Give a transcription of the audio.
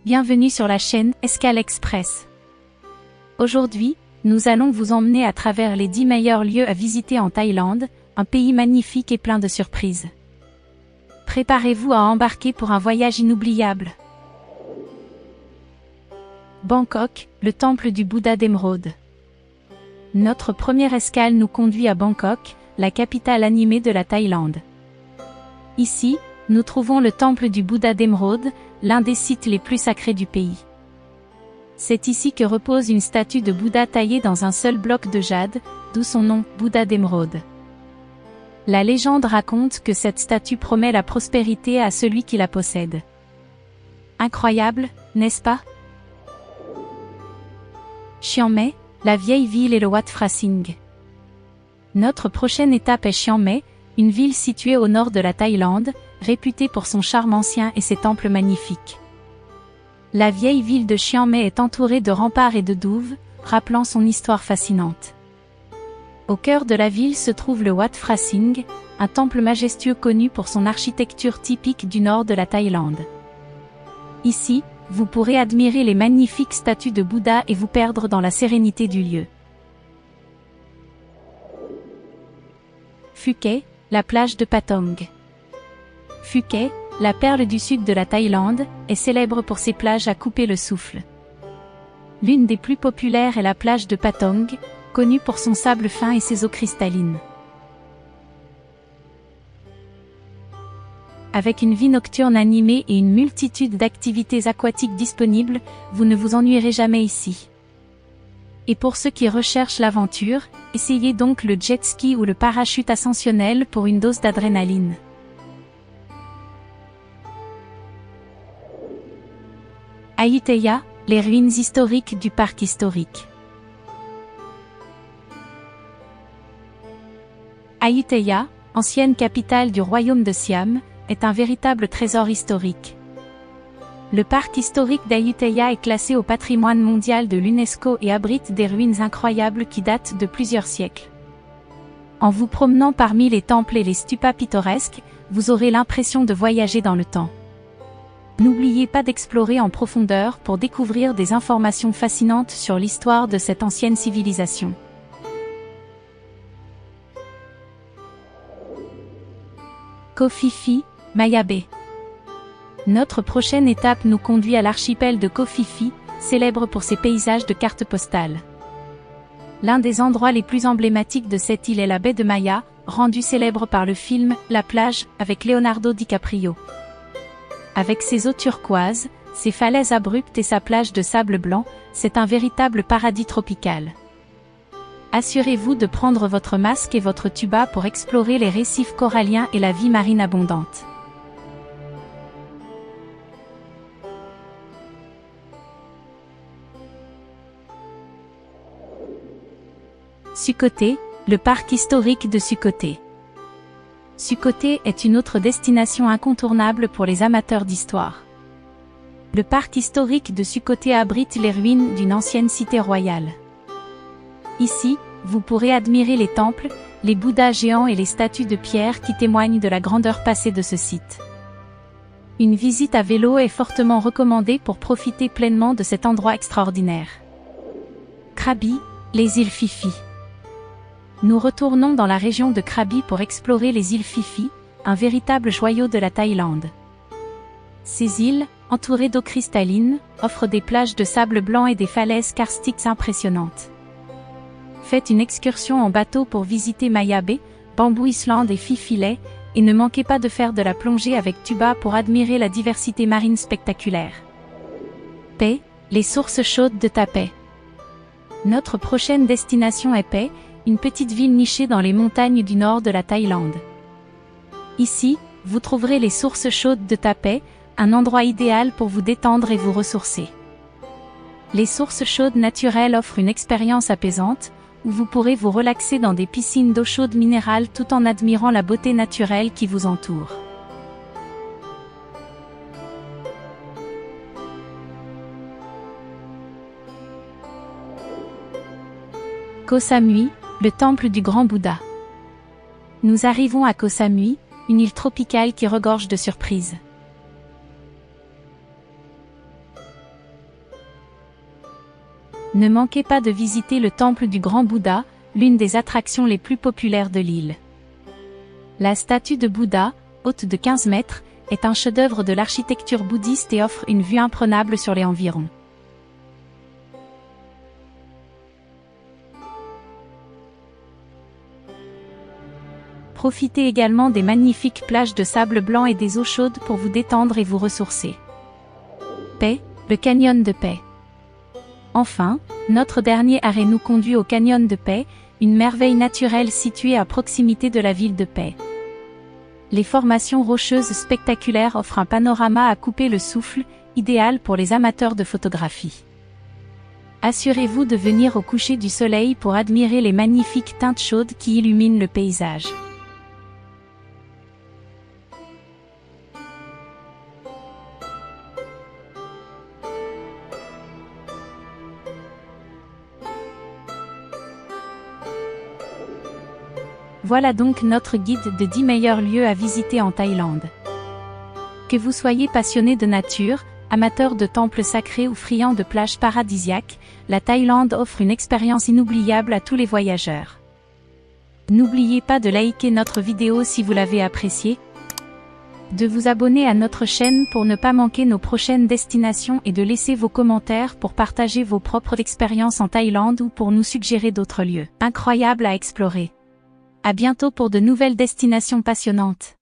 Bienvenue sur la chaîne Escale Express. Aujourd'hui, nous allons vous emmener à travers les 10 meilleurs lieux à visiter en Thaïlande, un pays magnifique et plein de surprises. Préparez-vous à embarquer pour un voyage inoubliable. Bangkok, le temple du Bouddha d'Émeraude. Notre première escale nous conduit à Bangkok, la capitale animée de la Thaïlande. Ici, nous trouvons le temple du Bouddha d'Émeraude, l'un des sites les plus sacrés du pays. C'est ici que repose une statue de Bouddha taillée dans un seul bloc de jade, d'où son nom, Bouddha d'Émeraude. La légende raconte que cette statue promet la prospérité à celui qui la possède. Incroyable, n'est-ce pas? Chiang Mai, la vieille ville et le Wat Phra Sing. Notre prochaine étape est Chiang Mai, une ville située au nord de la Thaïlande, réputée pour son charme ancien et ses temples magnifiques. La vieille ville de Chiang Mai est entourée de remparts et de douves, rappelant son histoire fascinante. Au cœur de la ville se trouve le Wat Phra Sing, un temple majestueux connu pour son architecture typique du nord de la Thaïlande. Ici, vous pourrez admirer les magnifiques statues de Bouddha et vous perdre dans la sérénité du lieu. Phu Quet, la plage de Patong. Phu Quet, la perle du sud de la Thaïlande, est célèbre pour ses plages à couper le souffle. L'une des plus populaires est la plage de Patong, connue pour son sable fin et ses eaux cristallines. Avec une vie nocturne animée et une multitude d'activités aquatiques disponibles, vous ne vous ennuierez jamais ici. Et pour ceux qui recherchent l'aventure, essayez donc le jet ski ou le parachute ascensionnel pour une dose d'adrénaline. Ayutthaya, les ruines historiques du parc historique. Ayutthaya, ancienne capitale du royaume de Siam, est un véritable trésor historique. Le parc historique d'Ayutthaya est classé au patrimoine mondial de l'UNESCO et abrite des ruines incroyables qui datent de plusieurs siècles. En vous promenant parmi les temples et les stupas pittoresques, vous aurez l'impression de voyager dans le temps. N'oubliez pas d'explorer en profondeur pour découvrir des informations fascinantes sur l'histoire de cette ancienne civilisation. Koh Phi Phi, Maya Bay. Notre prochaine étape nous conduit à l'archipel de Koh Phi Phi, célèbre pour ses paysages de cartes postales. L'un des endroits les plus emblématiques de cette île est la baie de Maya, rendue célèbre par le film « La plage » avec Leonardo DiCaprio. Avec ses eaux turquoises, ses falaises abruptes et sa plage de sable blanc, c'est un véritable paradis tropical. Assurez-vous de prendre votre masque et votre tuba pour explorer les récifs coralliens et la vie marine abondante. Sukhothai, le parc historique de Sukhothai. Sukhothai est une autre destination incontournable pour les amateurs d'histoire. Le parc historique de Sukhothai abrite les ruines d'une ancienne cité royale. Ici, vous pourrez admirer les temples, les bouddhas géants et les statues de pierre qui témoignent de la grandeur passée de ce site. Une visite à vélo est fortement recommandée pour profiter pleinement de cet endroit extraordinaire. Krabi, les îles Phi Phi. Nous retournons dans la région de Krabi pour explorer les îles Phi Phi, un véritable joyau de la Thaïlande. Ces îles, entourées d'eau cristalline, offrent des plages de sable blanc et des falaises karstiques impressionnantes. Faites une excursion en bateau pour visiter Maya Bay, Bamboo Island et Phi Phi Lay, et ne manquez pas de faire de la plongée avec tuba pour admirer la diversité marine spectaculaire. Pai, les sources chaudes de Ta Phet. Notre prochaine destination est Pai, une petite ville nichée dans les montagnes du nord de la Thaïlande. Ici, vous trouverez les sources chaudes de Ta Phet, un endroit idéal pour vous détendre et vous ressourcer. Les sources chaudes naturelles offrent une expérience apaisante, où vous pourrez vous relaxer dans des piscines d'eau chaude minérale tout en admirant la beauté naturelle qui vous entoure. Koh Samui, le temple du grand Bouddha. Nous arrivons à Koh Samui, une île tropicale qui regorge de surprises. Ne manquez pas de visiter le temple du Grand Bouddha, l'une des attractions les plus populaires de l'île. La statue de Bouddha, haute de 15 mètres, est un chef-d'œuvre de l'architecture bouddhiste et offre une vue imprenable sur les environs. Profitez également des magnifiques plages de sable blanc et des eaux chaudes pour vous détendre et vous ressourcer. Pai, le canyon de Pai. Enfin, notre dernier arrêt nous conduit au canyon de Pai, une merveille naturelle située à proximité de la ville de Pai. Les formations rocheuses spectaculaires offrent un panorama à couper le souffle, idéal pour les amateurs de photographie. Assurez-vous de venir au coucher du soleil pour admirer les magnifiques teintes chaudes qui illuminent le paysage. Voilà donc notre guide de 10 meilleurs lieux à visiter en Thaïlande. Que vous soyez passionné de nature, amateur de temples sacrés ou friand de plages paradisiaques, la Thaïlande offre une expérience inoubliable à tous les voyageurs. N'oubliez pas de liker notre vidéo si vous l'avez appréciée, de vous abonner à notre chaîne pour ne pas manquer nos prochaines destinations et de laisser vos commentaires pour partager vos propres expériences en Thaïlande ou pour nous suggérer d'autres lieux incroyables à explorer. À bientôt pour de nouvelles destinations passionnantes.